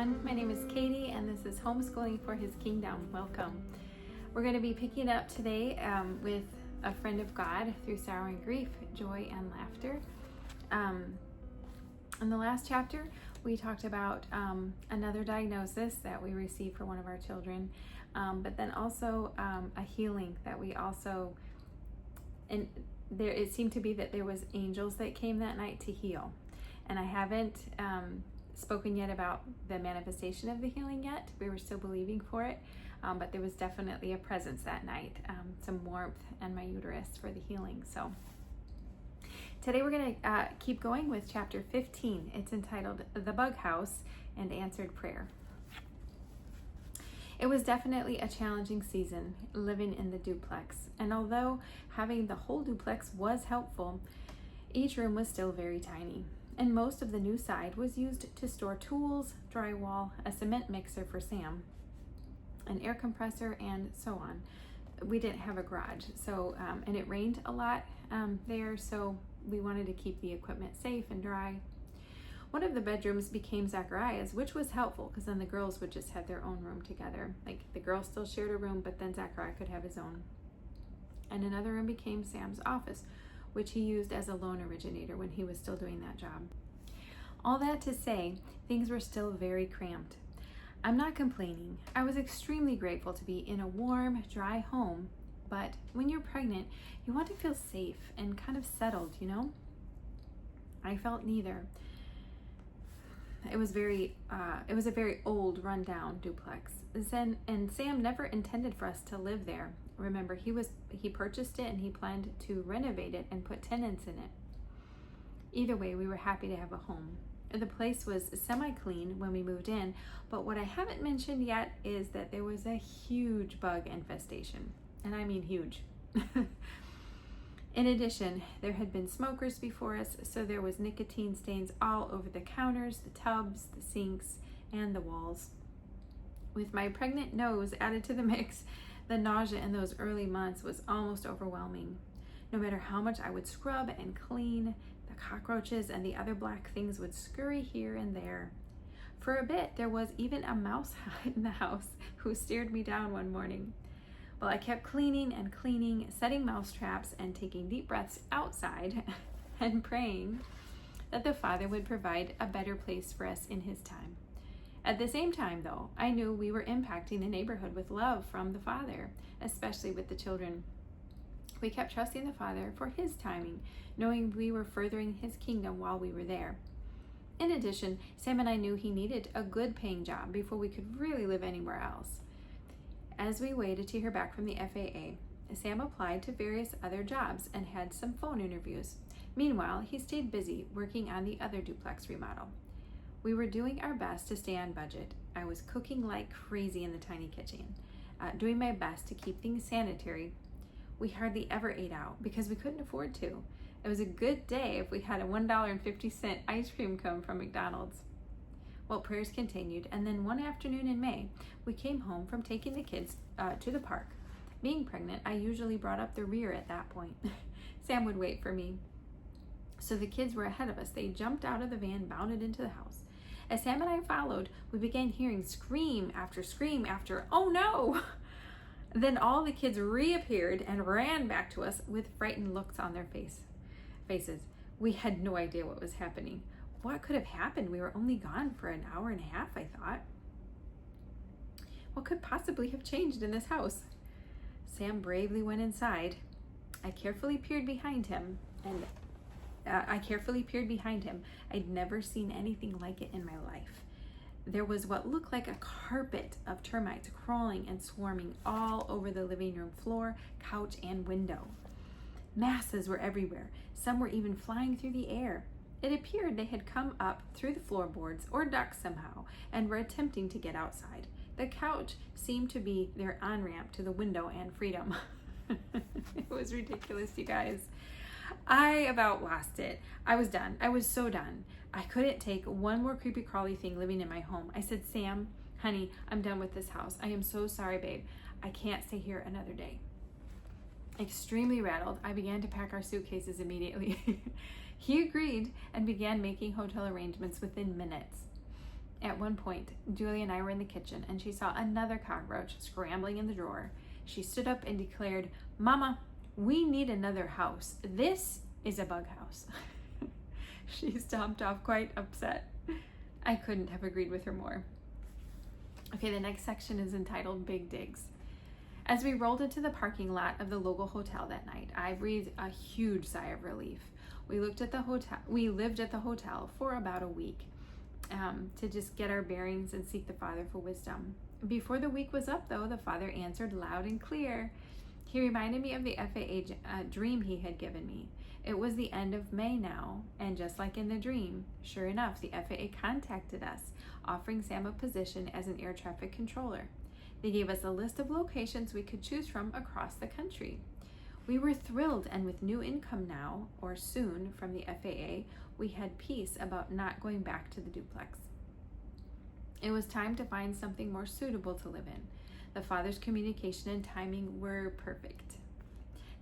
everyone. My name is Katie, and this is Homeschooling for His Kingdom. Welcome. We're going to be picking up today with a friend of God through sorrow and grief, joy and laughter. In the last chapter, we talked about another diagnosis that we received for one of our children, but then also a healing that we also, and there it seemed to be that there was angels that came that night to heal. And I haven't spoken yet about the manifestation of the healing yet. We were still believing for it, but there was definitely a presence that night, some warmth in my uterus for the healing. So today we're going to keep going with chapter 15. It's entitled The Bug House and Answered Prayer. It was definitely a challenging season living in the duplex, and although having the whole duplex was helpful, each room was still very tiny, and most of the new side was used to store tools, drywall, a cement mixer for Sam, an air compressor, and so on. We didn't have a garage, so and it rained a lot there, so we wanted to keep the equipment safe and dry. One of the bedrooms became Zachariah's, which was helpful because then the girls would just have their own room together. Like the girls still shared a room, but then Zachariah could have his own. And another room became Sam's office, which he used as a loan originator when he was still doing that job. All that to say, things were still very cramped. I'm not complaining. I was extremely grateful to be in a warm, dry home, but when you're pregnant, you want to feel safe and kind of settled, you know? I felt neither. It was a very old, rundown duplex. And Sam never intended for us to live there. Remember, he purchased it and he planned to renovate it and put tenants in it. Either way, we were happy to have a home. The place was semi-clean when we moved in, but what I haven't mentioned yet is that there was a huge bug infestation, and I mean huge. In addition, there had been smokers before us, so there was nicotine stains all over the counters, the tubs, the sinks, and the walls. With my pregnant nose added to the mix, the nausea in those early months was almost overwhelming. No matter how much I would scrub and clean, the cockroaches and the other black things would scurry here and there. For a bit, there was even a mouse in the house who stared me down one morning. Well, I kept cleaning and cleaning, setting mouse traps and taking deep breaths outside and praying that the Father would provide a better place for us in His time. At the same time, though, I knew we were impacting the neighborhood with love from the Father, especially with the children. We kept trusting the Father for His timing, knowing we were furthering His kingdom while we were there. In addition, Sam and I knew he needed a good paying job before we could really live anywhere else. As we waited to hear back from the FAA, Sam applied to various other jobs and had some phone interviews. Meanwhile, he stayed busy working on the other duplex remodel. We were doing our best to stay on budget. I was cooking like crazy in the tiny kitchen, doing my best to keep things sanitary. We hardly ever ate out because we couldn't afford to. It was a good day if we had a $1.50 ice cream cone from McDonald's. Well, prayers continued, and then one afternoon in May, we came home from taking the kids to the park. Being pregnant, I usually brought up the rear at that point. Sam would wait for me. So the kids were ahead of us. They jumped out of the van, bounded into the house. As Sam and I followed, we began hearing scream after, "Oh no!" Then all the kids reappeared and ran back to us with frightened looks on their faces. We had no idea what was happening. What could have happened? We were only gone for an hour and a half, I thought. What could possibly have changed in this house? Sam bravely went inside. I carefully peered behind him. I'd never seen anything like it in my life. There was what looked like a carpet of termites crawling and swarming all over the living room floor, couch, and window. Masses were everywhere. Some were even flying through the air. It appeared they had come up through the floorboards or ducts somehow and were attempting to get outside. The couch seemed to be their on-ramp to the window and freedom. It was ridiculous, you guys. I about lost it. I was done. I was so done. I couldn't take one more creepy crawly thing living in my home. I said, "Sam, honey, I'm done with this house. I am so sorry, babe. I can't stay here another day." Extremely rattled, I began to pack our suitcases immediately. He agreed and began making hotel arrangements within minutes. At one point, Julie and I were in the kitchen and she saw another cockroach scrambling in the drawer. She stood up and declared, "Mama, we need another house. This is a bug house." She stomped off quite upset. I couldn't have agreed with her more. Okay, the next section is entitled Big Digs. As we rolled into the parking lot of the local hotel that night, I breathed a huge sigh of relief. We lived at the hotel for about a week to just get our bearings and seek the Father for wisdom. Before the week was up, though, the Father answered loud and clear. He reminded me of the FAA dream he had given me. It was the end of May now, and just like in the dream, sure enough, the FAA contacted us, offering Sam a position as an air traffic controller. They gave us a list of locations we could choose from across the country. We were thrilled, and with new income now, or soon, from the FAA, we had peace about not going back to the duplex. It was time to find something more suitable to live in. The Father's communication and timing were perfect.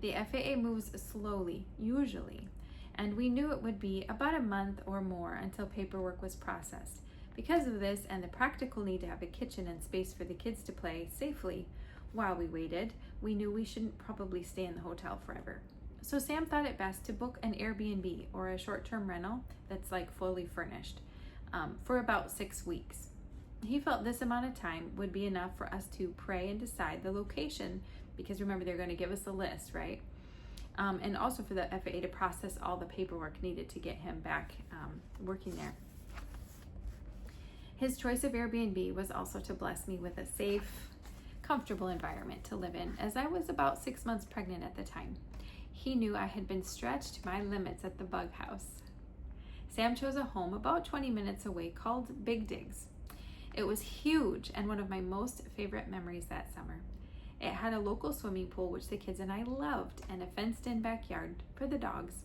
The FAA moves slowly, usually, and we knew it would be about a month or more until paperwork was processed. Because of this and the practical need to have a kitchen and space for the kids to play safely while we waited, we knew we shouldn't probably stay in the hotel forever. So Sam thought it best to book an Airbnb or a short-term rental that's like fully furnished for about 6 weeks. He felt this amount of time would be enough for us to pray and decide the location, because remember, they're going to give us a list, right? And also for the FAA to process all the paperwork needed to get him back working there. His choice of Airbnb was also to bless me with a safe, comfortable environment to live in, as I was about 6 months pregnant at the time. He knew I had been stretched to my limits at the bug house. Sam chose a home about 20 minutes away called Big Digs. It was huge and one of my most favorite memories that summer. It had a local swimming pool, which the kids and I loved, and a fenced-in backyard for the dogs.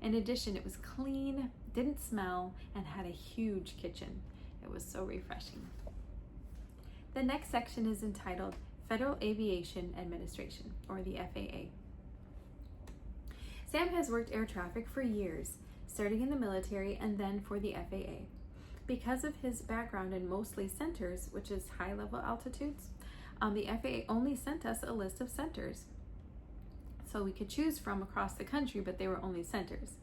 In addition, it was clean, didn't smell, and had a huge kitchen. It was so refreshing. The next section is entitled Federal Aviation Administration, or the FAA. Sam has worked air traffic for years, starting in the military and then for the FAA. Because of his background in mostly centers, which is high-level altitudes, the FAA only sent us a list of centers. So we could choose from across the country, but they were only centers,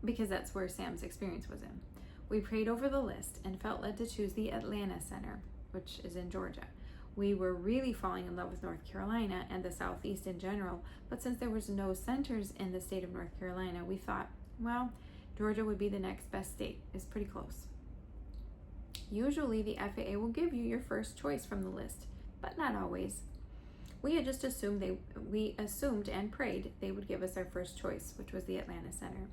because that's where Sam's experience was in. We prayed over the list and felt led to choose the Atlanta Center, which is in Georgia. We were really falling in love with North Carolina and the Southeast in general, but since there was no centers in the state of North Carolina, we thought, well, Georgia would be the next best state. It's pretty close. Usually the FAA will give you your first choice from the list, but not always. We had just assumed and prayed they would give us our first choice, which was the Atlanta Center.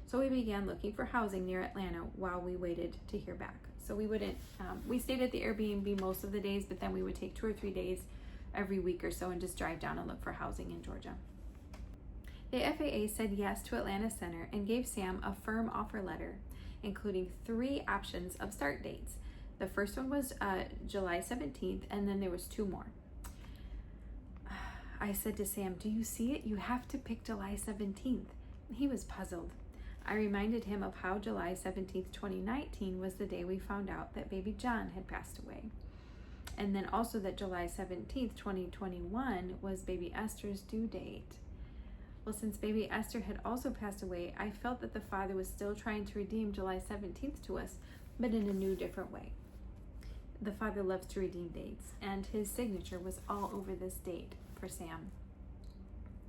So we began looking for housing near Atlanta while we waited to hear back. So we stayed at the Airbnb most of the days, but then we would take 2 or 3 days every week or so and just drive down and look for housing in Georgia. The FAA said yes to Atlanta Center and gave Sam a firm offer letter, including 3 options of start dates. The first one was July 17th, and then there was 2 more. I said to Sam, "Do you see it? You have to pick July 17th. He was puzzled. I reminded him of how July 17th, 2019 was the day we found out that baby John had passed away. And then also that July 17th, 2021 was baby Esther's due date. Well, since baby Esther had also passed away, I felt that the Father was still trying to redeem July 17th to us, but in a new, different way. The Father loves to redeem dates, and his signature was all over this date for Sam.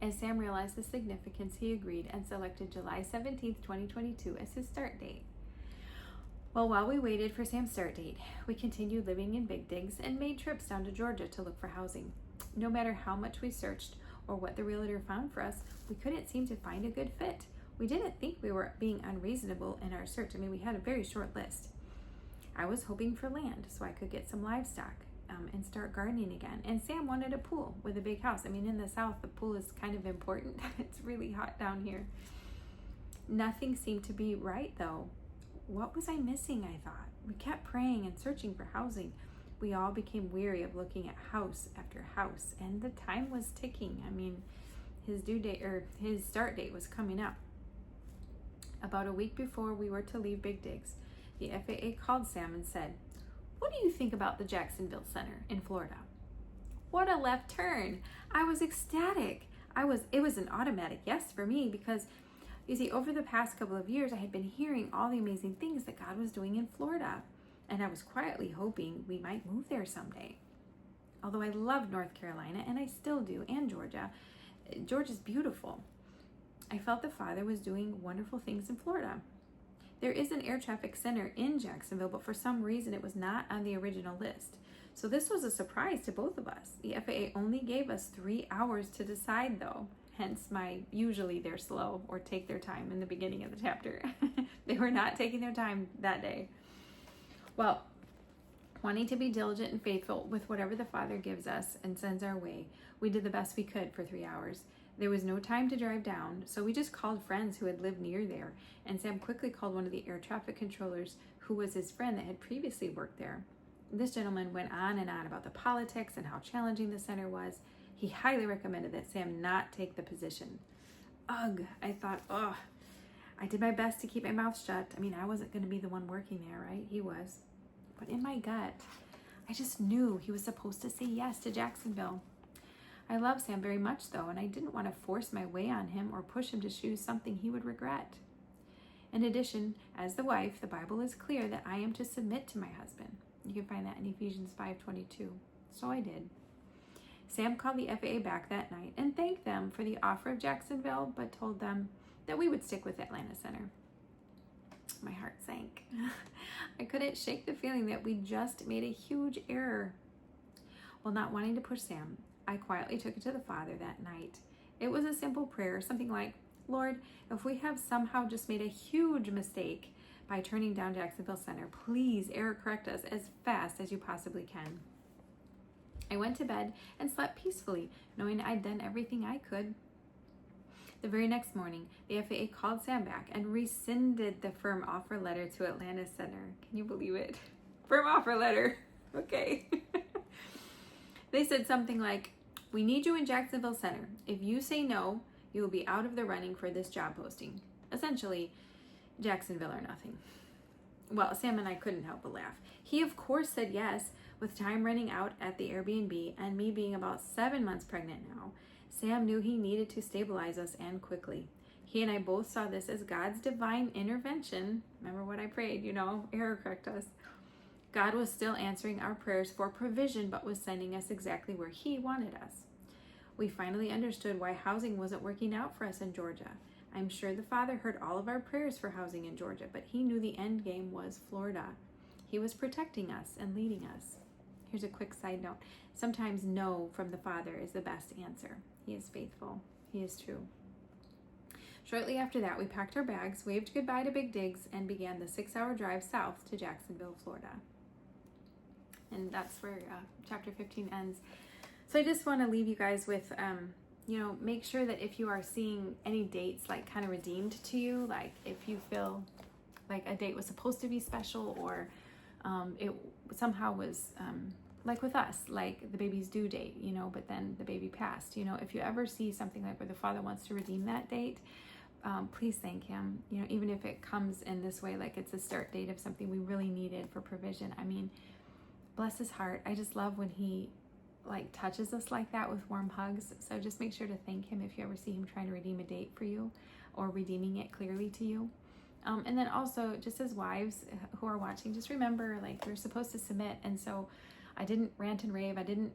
As Sam realized the significance, he agreed and selected July 17th, 2022 as his start date. Well, while we waited for Sam's start date, we continued living in Big Digs and made trips down to Georgia to look for housing. No matter how much we searched or what the realtor found for us, we couldn't seem to find a good fit. We didn't think we were being unreasonable in our search. I mean, we had a very short list. I was hoping for land so I could get some livestock and start gardening again. And Sam wanted a pool with a big house. I mean, in the South, the pool is kind of important. It's really hot down here. Nothing seemed to be right, though. What was I missing, I thought? We kept praying and searching for housing. We all became weary of looking at house after house, and the time was ticking. I mean, his start date was coming up. About a week before we were to leave Big Digs, the FAA called Sam and said, "What do you think about the Jacksonville Center in Florida?" What a left turn. I was ecstatic. It was an automatic yes for me because, you see, over the past couple of years, I had been hearing all the amazing things that God was doing in Florida, and I was quietly hoping we might move there someday. Although I loved North Carolina, and I still do, and Georgia. Georgia's beautiful. I felt the Father was doing wonderful things in Florida. There is an air traffic center in Jacksonville, but for some reason it was not on the original list. So this was a surprise to both of us. The FAA only gave us 3 hours to decide though, hence my usually they're slow or take their time in the beginning of the chapter. They were not taking their time that day. Well, wanting to be diligent and faithful with whatever the Father gives us and sends our way, we did the best we could for 3 hours. There was no time to drive down, so we just called friends who had lived near there, and Sam quickly called one of the air traffic controllers who was his friend that had previously worked there. This gentleman went on and on about the politics and how challenging the center was. He highly recommended that Sam not take the position. Ugh, I thought, I did my best to keep my mouth shut. I mean, I wasn't going to be the one working there, right? He was. But in my gut, I just knew he was supposed to say yes to Jacksonville. I love Sam very much though, and I didn't want to force my way on him or push him to choose something he would regret. In addition, as the wife, the Bible is clear that I am to submit to my husband. You can find that in Ephesians 5:22. So I did. Sam called the FAA back that night and thanked them for the offer of Jacksonville, but told them that we would stick with Atlanta Center. My heart sank. I couldn't shake the feeling that we just made a huge error. While not wanting to push Sam, I quietly took it to the Father that night. It was a simple prayer, something like, "Lord, if we have somehow just made a huge mistake by turning down Jacksonville Center, please error correct us as fast as you possibly can." I went to bed and slept peacefully, knowing I'd done everything I could. The very next morning, the FAA called Sam back and rescinded the firm offer letter to Atlanta Center. Can you believe it? Firm offer letter. Okay. They said something like, "We need you in Jacksonville Center. If you say no, you will be out of the running for this job posting." Essentially, Jacksonville or nothing. Well, Sam and I couldn't help but laugh. He, of course, said yes, with time running out at the Airbnb and me being about 7 months pregnant now. Sam knew he needed to stabilize us and quickly. He and I both saw this as God's divine intervention. Remember what I prayed, error correct us. God was still answering our prayers for provision, but was sending us exactly where He wanted us. We finally understood why housing wasn't working out for us in Georgia. I'm sure the Father heard all of our prayers for housing in Georgia, but He knew the end game was Florida. He was protecting us and leading us. Here's a quick side note. Sometimes no from the Father is the best answer. He is faithful. He is true. Shortly after that, we packed our bags, waved goodbye to Big Digs, and began the 6-hour drive south to Jacksonville, Florida. And that's where chapter 15 ends. So I just want to leave you guys with, make sure that if you are seeing any dates like kind of redeemed to you, like if you feel like a date was supposed to be special or it somehow was like with us, like the baby's due date, but then the baby passed. If you ever see something like where the Father wants to redeem that date, please thank Him. Even if it comes in this way, like it's a start date of something we really needed for provision. I mean, bless His heart. I just love when He touches us like that with warm hugs. So just make sure to thank Him if you ever see Him trying to redeem a date for you or redeeming it clearly to you. And then also, just as wives who are watching, just remember, we're supposed to submit. And so I didn't rant and rave. I didn't,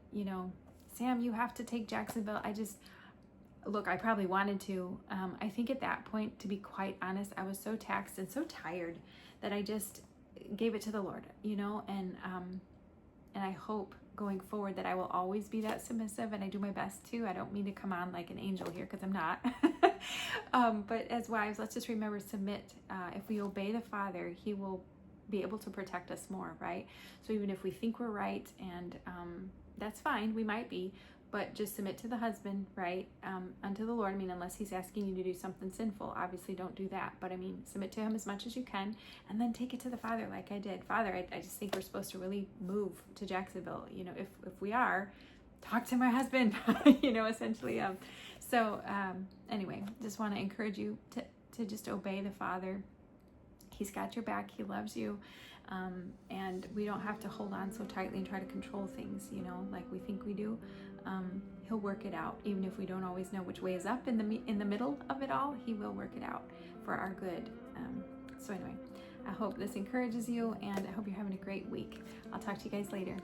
Sam, you have to take Jacksonville. I probably wanted to. I think at that point, to be quite honest, I was so taxed and so tired that I just gave it to the Lord, and I hope going forward that I will always be that submissive, and I do my best to. I don't mean to come on like an angel here because I'm not. But as wives, let's just remember, submit. If we obey the Father, He will be able to protect us more, right? So even if we think we're right, and that's fine, we might be, but just submit to the husband, right? Unto the Lord. I mean, unless He's asking you to do something sinful, obviously don't do that. But I mean, submit to Him as much as you can, and then take it to the Father like I did. Father, I just think we're supposed to really move to Jacksonville. If we are, talk to my husband, essentially. Anyway, just want to encourage you to just obey the Father. He's got your back. He loves you. And we don't have to hold on so tightly and try to control things, like we think we do. He'll work it out. Even if we don't always know which way is up in the middle of it all, he will work it out for our good. So anyway, I hope this encourages you, and I hope you're having a great week. I'll talk to you guys later.